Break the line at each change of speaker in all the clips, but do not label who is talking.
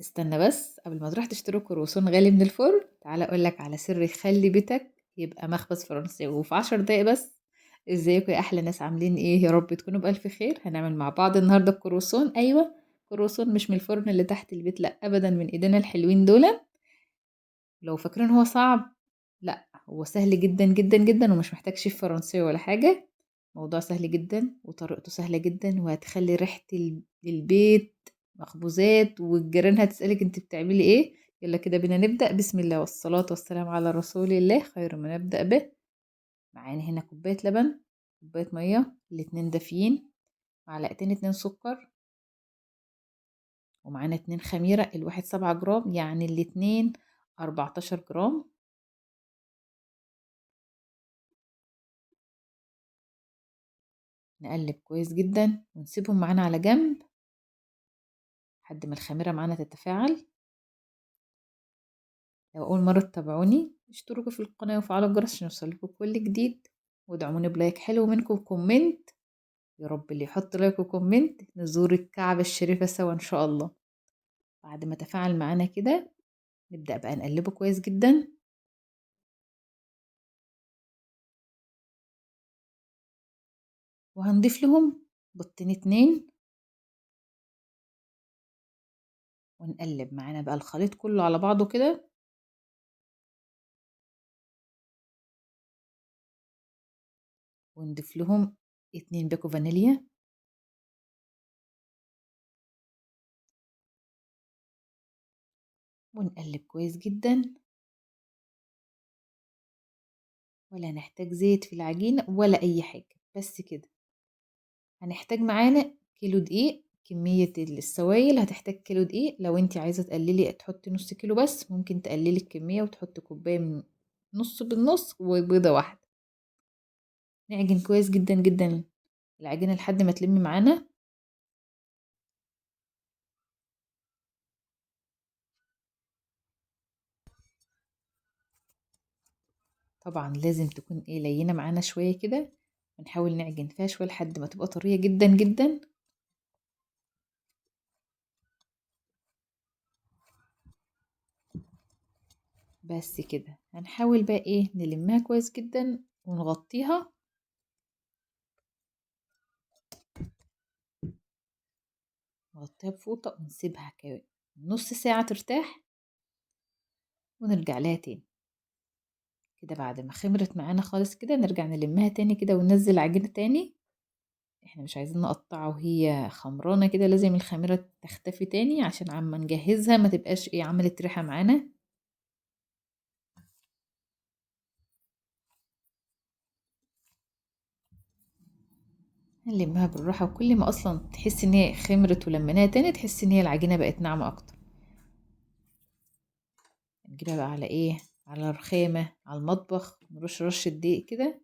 استنى بس قبل ما تروح تشتري كرواسون غالي من الفرن، تعالى اقول لك على سر يخلي بيتك يبقى مخبز فرنساوي وفي 10 دقايق بس. ازيكم يا احلى ناس، عاملين ايه؟ يا رب تكونوا بالف خير. هنعمل مع بعض النهارده الكرواسون. ايوه، كرواسون مش من الفرن اللي تحت البيت، لا ابدا، من ايدينا الحلوين دول. لو فاكرين هو صعب، لا هو سهل جدا جدا جدا، ومش محتاج شيف فرنساوي ولا حاجه. موضوع سهل جدا وطريقته سهله جدا، وهتخلي ريحه البيت مخبوزات، والجيران هتسألك انت بتعملي ايه. يلا كده بينا نبدأ. بسم الله والصلاة والسلام على رسول الله، خير ما نبدأ به. معانا هنا كوباية لبن، كوباية مية، الاتنين دافيين، معلقتين اتنين سكر، ومعانا اتنين خميرة، الواحد 7 جرام، يعني الاتنين 14 جرام. نقلب كويس جدا ونسيبهم معانا على جنب لحد ما الخميرة معانا تتفاعل. لو أول مرة تتابعوني، اشتركوا في القناة وفعلوا الجرس عشان يوصلكوا كل جديد، ودعموني بلايك حلو منكم كومنت. يا رب اللي يحط لايك وكومنت نزور الكعبة الشريفة سوا إن شاء الله. بعد ما تفاعل معانا كده، نبدأ بقى نقلبه كويس جدا، وهنضيف لهم بيضتين اتنين، ونقلب معانا بقى الخليط كله على بعضه كده. ونضيف لهم 2 باكو فانيليا، ونقلب كويس جدا. ولا هنحتاج زيت في العجينة ولا أي حاجة، بس كده. هنحتاج معانا كيلو دقيق، كمية السوائل هتحتاج كيلو دقيق. لو انت عايزة تقللي تحطي نص كيلو بس، ممكن تقللي الكمية وتحطي كوباية من نص بالنص وبيضة واحدة. نعجن كويس جدا جدا العجينة لحد ما تلم معانا. طبعا لازم تكون لينة معانا شوية كده، ونحاول نعجن فيها شوية لحد ما تبقى طرية جدا جدا. بس كده. هنحاول بقى نلمها كويس جدا ونغطيها. نغطيها بفوطة ونسيبها نص ساعة ترتاح، ونرجع لها تاني. كده بعد ما خمرت معانا خالص كده، نرجع نلمها تاني كده وننزل العجينة تاني. احنا مش عايزين نقطعها وهي خمرانة كده، لازم الخميرة تختفي تاني عشان عما نجهزها ما تبقاش عملت ريحة معانا. نلمها بالراحة، وكل ما اصلا تحس ان هي خمرت ولمناها تاني، تحس ان هي العجينة بقت ناعمة اكتر. نجيبها بقى على على الرخامة، على المطبخ، نرش رشة دقيق كده،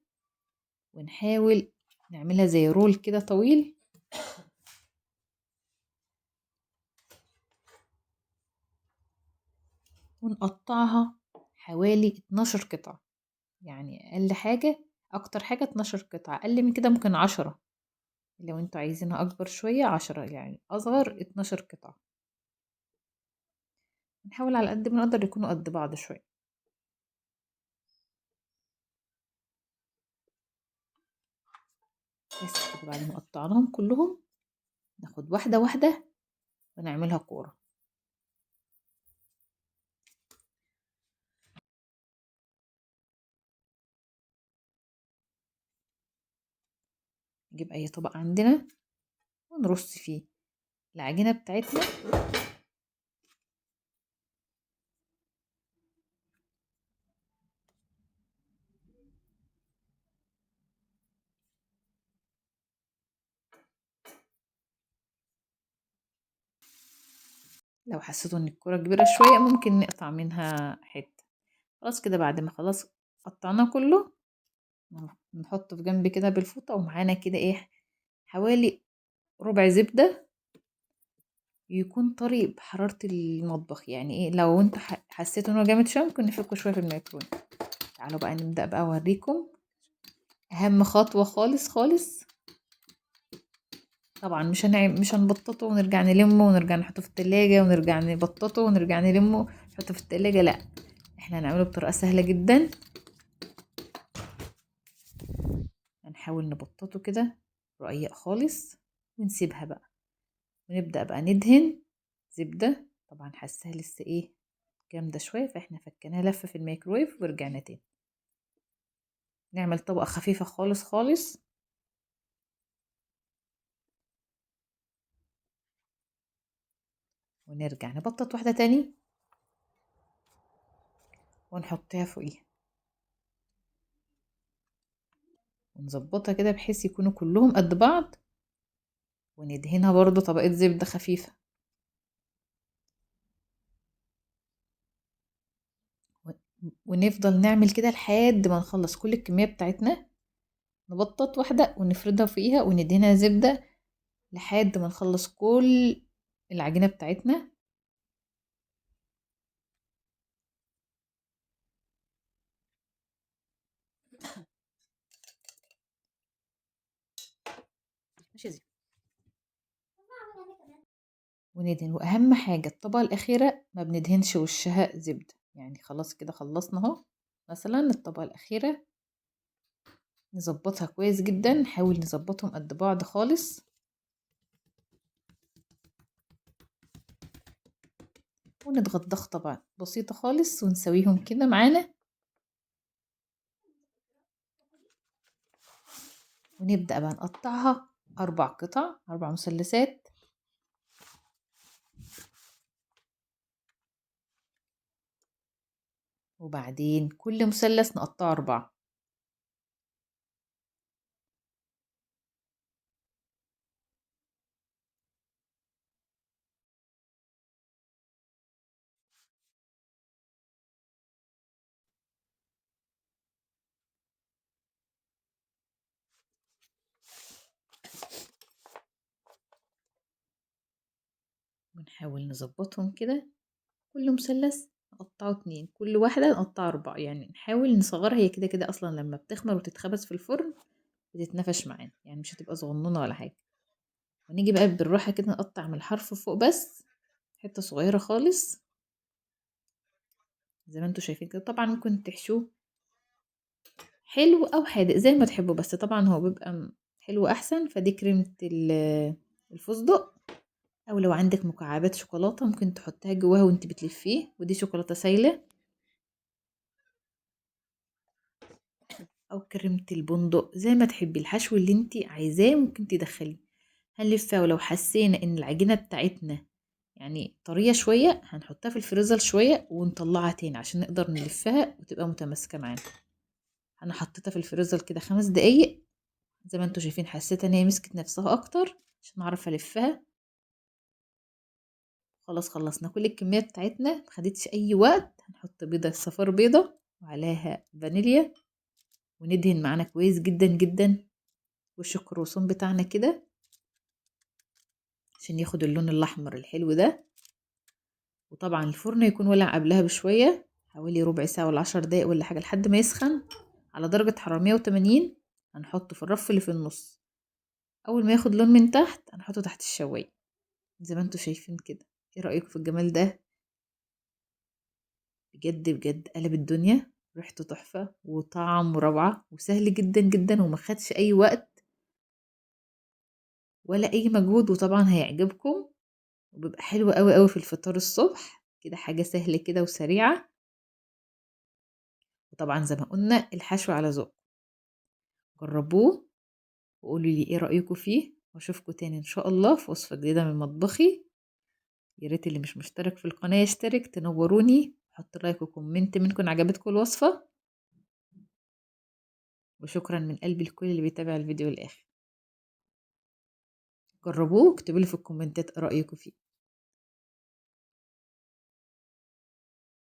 ونحاول نعملها زي رول كده طويل. ونقطعها حوالي 12 قطعة، يعني أقل حاجة، أكتر حاجة 12 قطعة، أقل من كده ممكن 10. لو انتوا عايزينها أكبر شوية 10، يعني أصغر 12 قطعة. نحاول على قد ما نقدر يكونوا قد بعض شوية. بس كده. بعد ما قطعناهم كلهم، ناخد واحدة واحدة ونعملها كورة. نجيب أي طبق عندنا ونرص فيه العجينة بتاعتنا. لو حسيتوا ان الكرة كبيرة شوية، ممكن نقطع منها حتة. خلاص كده. بعد ما خلاص قطعناه كله، نحطه في جنب كده بالفوطة. ومعانا كده حوالي ربع زبدة، يكون طري بحرارة المطبخ. يعني لو انت حسيتوا انه جامد شوية، ممكن نفكه شوية في الميكرويف. تعالوا بقى نبدأ بقى اوريكم اهم خطوة خالص خالص. طبعا مش هنبططه ونرجع نلمه ونرجع نحطه في التلاجة ونرجع نبططه ونرجع نلمه نحطه في التلاجة، لا، احنا هنعمله بطريقة سهلة جدا. هنحاول نبططه كده رقيق خالص ونسيبها بقى، ونبدأ بقى ندهن زبدة. طبعا حاساها لسه ايه جامدة شوية، فاحنا فكناها لفة في الميكرويف ورجعنا تاني. نعمل طبقة خفيفة خالص خالص، ونرجع نبطط واحدة تاني ونحطها فوقيها ونظبطها كده بحيث يكونوا كلهم قد بعض، وندهنها برضو طبقة زبدة خفيفة. ونفضل نعمل كده لحد ما نخلص كل الكمية بتاعتنا، نبطط واحدة ونفردها فوقيها وندهنها زبدة لحد ما نخلص كل العجينة بتاعتنا. ماشي زي وندهن. واهم حاجة الطبقة الاخيرة ما بندهنش وشها زبدة، يعني خلاص كده خلصنا اهو. مثلا الطبقة الاخيرة نظبطها كويس جدا، نحاول نظبطهم قد بعض خالص، ونضغط ضغطة بقى بسيطة خالص ونسويهم كده معانا. ونبدأ بقى نقطعها 4 قطع، 4 مثلثات. وبعدين كل مثلث نقطعه 4. ونحاول نظبطهم كده، كل مثلث نقطعه 2، كل واحدة نقطعه 4، يعني نحاول نصغرها. هي كده كده أصلا لما بتخمر وتتخبز في الفرن بتتنفش معانا، يعني مش هتبقى صغنونة ولا حاجة. ونيجي بقى بالراحة كده نقطع من الحرف فوق بس حتة صغيرة خالص زي ما انتوا شايفين كده. طبعا ممكن تحشوه حلو أو حادق زي ما تحبوا، بس طبعا هو بيبقى حلو أحسن. فدي كريمة الفستق، أو لو عندك مكعبات شوكولاتة ممكن تحطها جواها وانت بتلفيه، ودي شوكولاتة سايلة. او كريمة البندق زي ما تحبي، الحشو اللي انتي عايزاه ممكن تدخليه. هنلفها، ولو حسينا ان العجينة بتاعتنا يعني طرية شوية هنحطها في الفريزر شوية ونطلعها تاني عشان نقدر نلفها وتبقى متماسكة معانا. انا حطيتها في الفريزر كده 5 دقايق، زي ما انتوا شايفين حسيت ان هي مسكت نفسها اكتر عشان اعرف الفها. خلاص خلصنا كل الكمية بتاعتنا، مخدتش اي وقت. هنحط بيضة صفار بيضة وعليها فانيليا، وندهن معانا كويس جدا جدا وش الكروسون بتاعنا كده عشان ياخد اللون الأحمر الحلو ده. وطبعا الفرن يكون ولع قبلها بشوية، حوالي ربع ساعة ولا 10 دقايق ولا حاجة، لحد ما يسخن على درجة حرارة 180. هنحطه في الرف اللي في النص. أول ما ياخد لون من تحت هنحطه تحت الشواية زي ما انتوا شايفين كده. ايه رأيكم في الجمال ده؟ بجد بجد قلب الدنيا، ريحته تحفة وطعمه روعة وسهل جدا جدا وما خدش أي وقت ولا أي مجهود. وطبعا هيعجبكم وبيبقى حلو قوي قوي في الفطار الصبح كده، حاجة سهلة كده وسريعة. وطبعا زي ما قلنا الحشو على ذوق. جربوه وقولوا لي ايه رأيكم فيه، واشوفكم تاني ان شاء الله في وصفة جديدة من مطبخي. يا ريت اللي مش مشترك في القناة يشترك، تنوروني، حط لايك وكومنت منكم عجبتكم الوصفة. وشكرا من قلبي لكل اللي بيتابع الفيديو للآخر. جربوه واكتبوا لي في الكومنتات ايه رأيكم فيه.